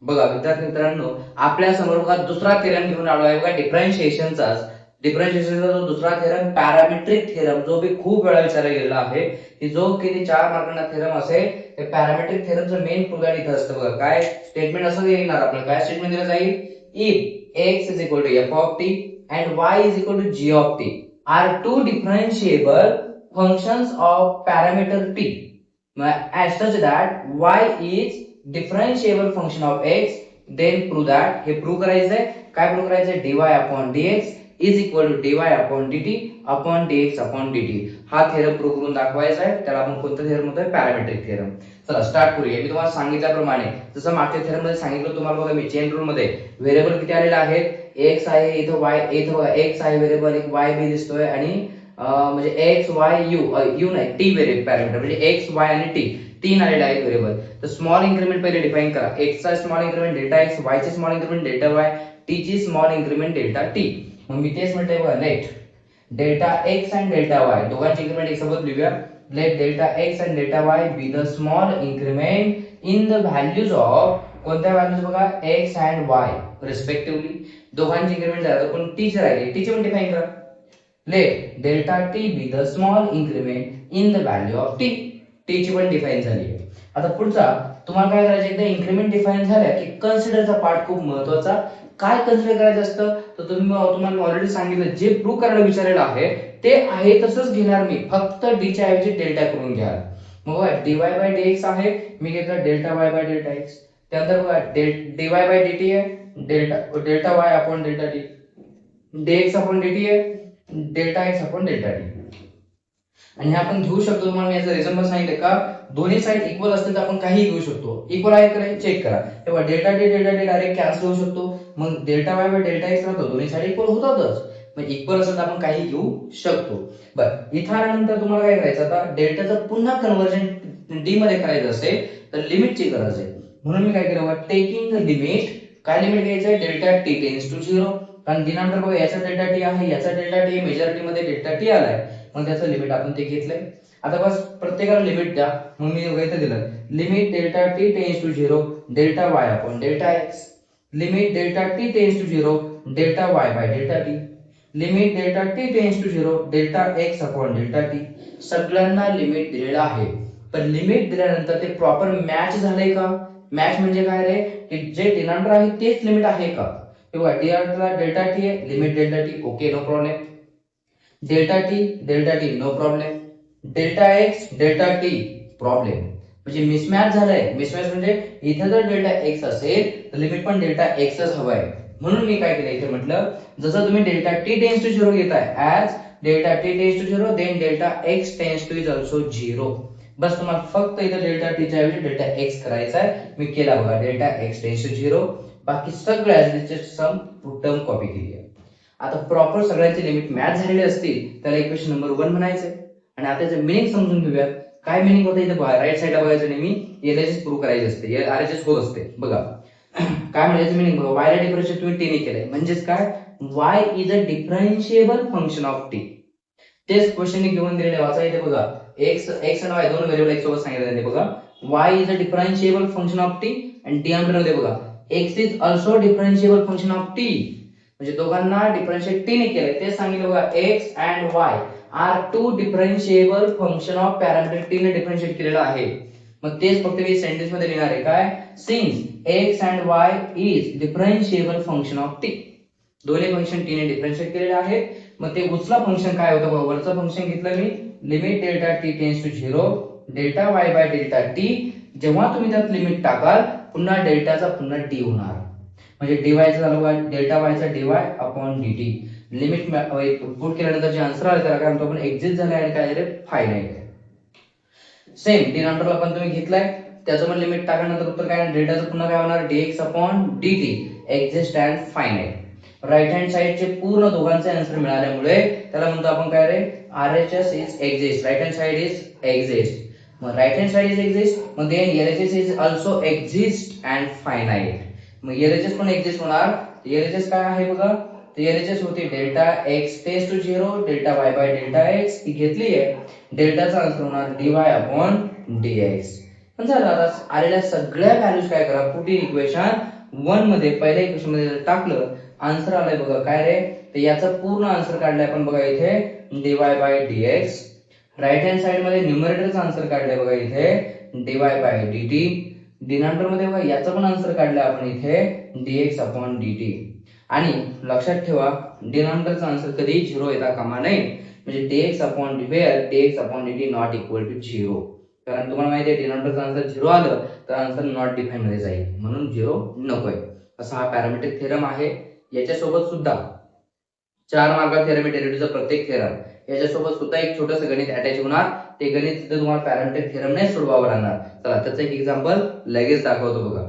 बघा विद्यार्थी मित्रांनो, आपल्या समोर बघा दुसरा थेरम घेऊन आलो आहे बघा डिफरन्शिएशनचाच. डिफरन्शिएशनचा जो दुसरा थेरम पॅरामेट्रिक थेरम, जो बी खूप वेळा विचारला गेलेला आहे की जो किती 4 मार्कांना थेरम असेल. ते पॅरामेट्रिक थेरमचं मेन प्रूव्ह इथं असतं बघा. काय स्टेटमेंट असं येणार आपलं, काय स्टेटमेंट दिलं जाईल, if x is equal to f of t and y is equal to g of t are two differentiable functions of parameter t as such that y is differentiable function of x, then prove that, हे prove करायचंय. काय prove करायचंय, dy upon dx is equal to dy upon dt upon dx upon dt. हा theorem prove करून दाखवायचा आहे. त्याला आपण कोणता थेरम म्हणतोय, पॅरामेट्रिक थेरम. चला स्टार्ट करूया. मी तुम्हाला सांगितल्याप्रमाणे, जसं मागच्या थेरम मध्ये सांगितलं तुम्हाला बघा, मी चेन रूल मध्ये व्हेरिएबल किती आलेले आहेत, x आहे इथं, y इथं बघा, x आहे व्हेरिएबल, एक y बी दिसतोय आणि म्हणजे x y u नाही t व्हेरिएबल पॅरामीटर, म्हणजे x y आणि t तीन आलेले आहेत व्हेरिएबल. तर स्मॉल इन्क्रीमेंट पहिले डिफाइन करा. x चा small increment delta x, y ची small increment delta y, t ची स्मॉल इन्क्रीमेंट डेल्टा t. मग मी तेच म्हणतोय बघा, लेट डेल्टा x आणि डेल्टा y दोघांची इन्क्रीमेंट एक सोबत लिहूया. लेट डेल्टा x आणि delta y be the small increment in the values of, कोणत्या व्हॅल्यूज बघा, x अँड y रिस्पेक्टिव्हली. दोघांची इन्क्रीमेंट झाली, पण t ची राहिली, t ची पण डिफाइन करा. Let delta t be the small increment in the value of t. t ची पण डिफाइन झाली आहे. आता पुढचा तुम्हाला काय करायचं, एकदा इन्क्रीमेंट डिफाइन झाल्या की कन्सिडरचा पार्ट खूप महत्त्वाचा. काय कन्सिडर करायचं असतं, तर तुम्हाला ऑलरेडी सांगितलं, जे प्रूव्ह करायला विचारलेलं आहे ते आहे तसंच घेणार मी, फक्त d च्या ऐवजी डेल्टा करून घ्या. मग बघा dy बाय dx आहे, मी घेतला delta y by delta x. त्यानंतर बघा dy बाय dt आहे, delta y upon delta t, dx upon dt आहे, delta x upon delta t. आणि हे आपण घेऊ शकतो. तुम्हाला मी याचं रिझन पण सांगितलं का, दोन्ही साइड इक्वल असतील तर आपण काही घेऊ शकतो. इक्वल आहे का चेक करा. तेव्हा डेल्टा टी डायरेक्ट कॅन्सल होऊ शकतो. मग delta y by delta x राहतो, दोन्ही साइड इक्वल होतातच. मग इक्वल असेल तर आपण काही घेऊ शकतो. बरं, इथं आल्यानंतर तुम्हाला काय करायचं, आता डेल्टाचं पुन्हा कन्वर्जन डी मध्ये करायचं असेल तर लिमिटची गरज आहे. म्हणून मी काय केलं बघा, टेकिंग द लिमिट, काय लिमिट घ्यायचं आहे, डेल्टा टी टेन्स टू 0. कारण डिनॉमिनेटर बघा, याचा डेल्टा टी आहे, याचा डेल्टा टी, मेजॉरिटी मध्ये डेल्टा टी आलाय, मग त्याचं लिमिट आपण ते घेतलंय. आता बस प्रत्येकाला लिमिट द्या. मग मी इथं दिलं, limit delta T tends to 0 delta y upon delta x, limit delta T tends to 0 delta y by delta t, limit delta T tends to 0 delta x upon delta t. सगळ्यांना limit दिलेलं आहे, पण limit दिल्यानंतर ते proper match झालंय का. Match म्हणजे काय रे, की जे डिनॉमिनेटर आहे तेच लिमिट आहे का. बघा डिनॉमिनेटरला डेल्टा टी आहे, limit delta T, okay no problem. Delta T no problem. Delta X delta T problem. म्हणजे मिसमॅच झालंय. मिसमॅच म्हणजे इथे जर डेल्टा एक्स असेल तर लिमिट पण डेल्टा एक्सच हवाय. म्हणून मी काय केलं, इथे म्हटलं, जसं तुम्ही डेल्टा टी टेन्स टू 0 घेताय, as delta T tends to 0 then delta X tends to is also 0. बस तुम्हाला फक्त इथे डेल्टा टी च्या ऐवजी डेल्टा एक्स करायचा आहे. मी केला बघा, डेल्टा एक्स टेन्स टू 0. बाकी सगळ्या सम टर्म कॉपी केली आहे. आता प्रॉपर सगळ्यांची लिमिट मॅच झालेली असतील त्याला इक्वेशन नंबर 1 म्हणायचंय. आणि आता याचं मिनिंग समजून घेऊया. काय मिनिंग होतं, इथे राईट साइडला बघायचं, नेहमी एलएचएस प्रूव्ह करायचे असते, आरएचएस होत असते. बघा काय म्हणायचं मिनिंग बघा, y ला डिफरन्शिएट तुम्ही t ने केलंय, म्हणजेच काय, y is a differentiable function of t. तेच क्वेश्चन घेऊन दिलेले, वाचा इथे बघा, x आणि y दोन व्हेरिएबल एक सोबत सांगितले बघा, y is a differentiable function of t आणि डिनॉमिनेटर मध्ये बघा x is also differentiable function of t. म्हणजे दोघांना डिफरन्शिएट t ने केलंय. ते सांगितलं बघा, x and y are two differentiable function of parameter t ने डिफरन्शिएट केलेलं आहे. मग तेच फक्त मी सेंटेन्स मध्ये लिहिणार आहे, काय, since x and y is differentiable function of t. दोन्ही फंक्शन t ने डिफरन्शिएट केलेले आहेत. मग ते उचला फंक्शन काय होतं बघा, वरचं फंक्शन घेतलं मी, limit delta t tends to 0 delta y by delta t. जेव्हा तुम्ही त्यात लिमिट टाकाल, पुन्हा डेल्टाचा पुन्हा d होणार. म्हणजे dy झालं बघा, डेल्टा y चा dy upon dt. Limit put केल्यानंतर जे आन्सर आले त्याला काय म्हणतो आपण, एक्झिस्ट झालाय आणि काय झाले, फायनाइट आहे. सेम डिनॉमिनेटरला पण तुम्ही घेतलाय, त्याचं पण लिमिट टाकल्यानंतर उत्तर काय, डेल्टाचं पुन्हा काय होणार, dx upon dt, exist and finite. Right hand साइडचे पूर्ण दोघांचे आन्सर मिळाल्यामुळे त्याला म्हणतो आपण काय रे, RHS is exist, right hand side is exist. मग right hand side is exist, मग then LHS is also exist and finite. मग LHS पण एक्झिस्ट होणार. LHS काय आहे बघा, तर LHS होती delta x tends to 0 delta y by delta x, ही घेतली आहे. डेल्टाचा आन्सर होणार dy अपॉन dx. झालं. आता आलेल्या सगळ्या व्हॅल्यूज काय करा, पुट इन इक्वेशन 1 मध्ये, पहिल्या इक्वेशन मध्ये टाकलं, आन्सर आलाय बघा काय रे, तर याचा पूर्ण आन्सर काढलाय आपण बघा इथे dy by dx. Right hand side मध्ये न्यूमरेटरचा आन्सर काढलाय बघा इथे dy बाय dt. डिनॉमिनेटर मध्ये बघा याचा पण आन्सर काढलाय आपण इथे dx अपॉन dt. आणि लक्षात ठेवा डिनॉमिनेटरचा आन्सर कधी 0 येता कामा नये, म्हणजे dx upon dx upon dt not equal to 0. कारण तुम्हाला माहिती आहे डिनॉमिनेटरचा आन्सर 0 आलं तर आन्सर नॉट डिफाईन मध्ये जाईल, म्हणून 0 नकोय. असा हा पॅरामेट्रिक थेरम आहे. याच्यासोबत सुद्धा 4 मार्कात थेरम डेरिव्हेटिव्हचा प्रत्येक थेरम, याच्यासोबत सुद्धा एक छोटंसं गणित अटॅच होणार. ते गणित सुद्धा तुम्हाला पॅरामेट्रिक थेरम नाही सोडवावं लागणार. चला त्याचं एक एक्झाम्पल लगेच दाखवतो बघा.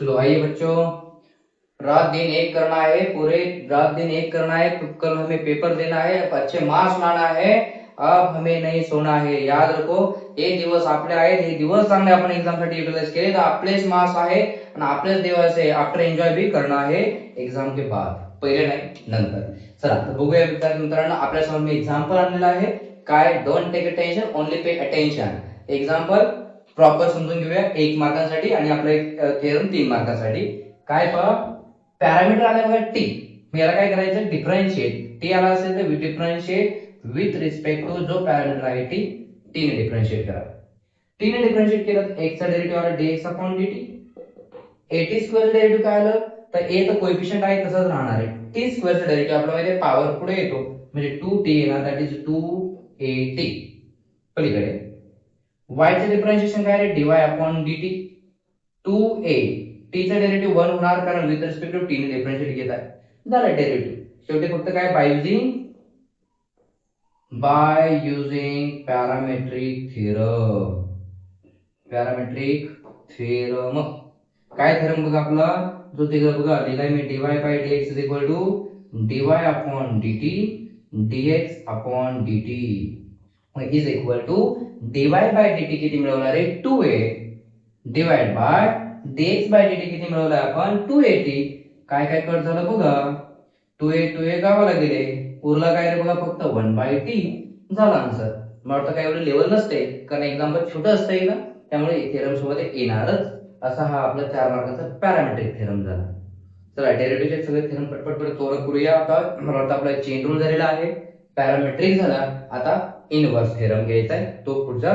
चलो आइए बच्चों, रात दिन एक करना है, पूरे रात दिन एक करना है, तो कल हमें पेपर देना है, अच्छे मार्क्स लाना है. अब हमें नहीं सोना है. याद रखो हे दिवस आपले आहेत, हे दिवस चांगले आपण एक्झाम साठी युटिलाइज केले तर आपलेच मार्क्स आहे आणि आपलेच दिवस आहे. आफ्टर एन्जॉय भी करना है एक्झाम के बाद, पहिले नाही नंतर. चला तर बघूया विद्यार्थी मित्रांनो, आपल्या समोर मी एक्झाम्पल आणलेला आहे. काय, don't take tension, only pay attention. Example proper समजून घेऊया 1 मार्कांसाठी आणि आपला एक थेरम 3 मार्कांसाठी. काय पहा, पॅरामीटर आले बघा टी, मग याला काय करायचं, डिफरन्शिएट. टी आला असेल तर डिफरन्शिएट विथ रिस्पेक्ट टू जो पॅरामीटर आहे टी, टी ने डिफरन्शिएट करा. टी ने डिफरन्शिएट केलं तर x चा डेरिव्हेटिव्ह आला dx upon dt. at square derivative काय आलं, तर a तर कोएफिशिएंट आहे तसंच राहणार आहे. t स्क्वेअर चा डेरिव्हेटिव्ह आपल्याला माहिती आहे पॉवर पुढे येतो म्हणजे 2t येणार, दॅट इज 2at. पलीकडे y चे डिफरन्शिएशन काय आहे, dy upon dt. 2a, t चा डेरिव्हेटिव्ह 1 होणार कारण विथ रिस्पेक्ट टू t ने डिफरन्शिएट घेत आहे. झालं डेरिव्हेटिव्ह. शेवटी फक्त काय, by using parametric theorem. Parametric theorem काय थेरम बघा आपला, जो ते बघा लिहिलाय मी dy by dx is equal to dy upon dt dx upon dt मग is equal to dy by dt किती मिळवणार आहे, 2a divide by dx by dt किती मिळवलाय आपण, 2at. काय काय कट झालं बघा, 2a गावाला गेले, उरला काय रे बघा फक्त 1/t. झाला आन्सर. मला वाटतं काय एवढे लेवल नसते कारण एक्झाम्पल छोटं असतं एकदम, त्यामुळे थेरम सोबत येणारच. असा हा आपला 4 मार्काचा पॅरामेट्रिक थेरम झाला. चला डेरिव्हेटिव्हचे सगळे थेरम पटपट कव्हर करूया. आता मला वाटतं आपला चेन रूल झालेला आहे, पॅरामेट्रिक झाला. आता इनव्हर्स थेरम घ्यायचा आहे, तो पुढचा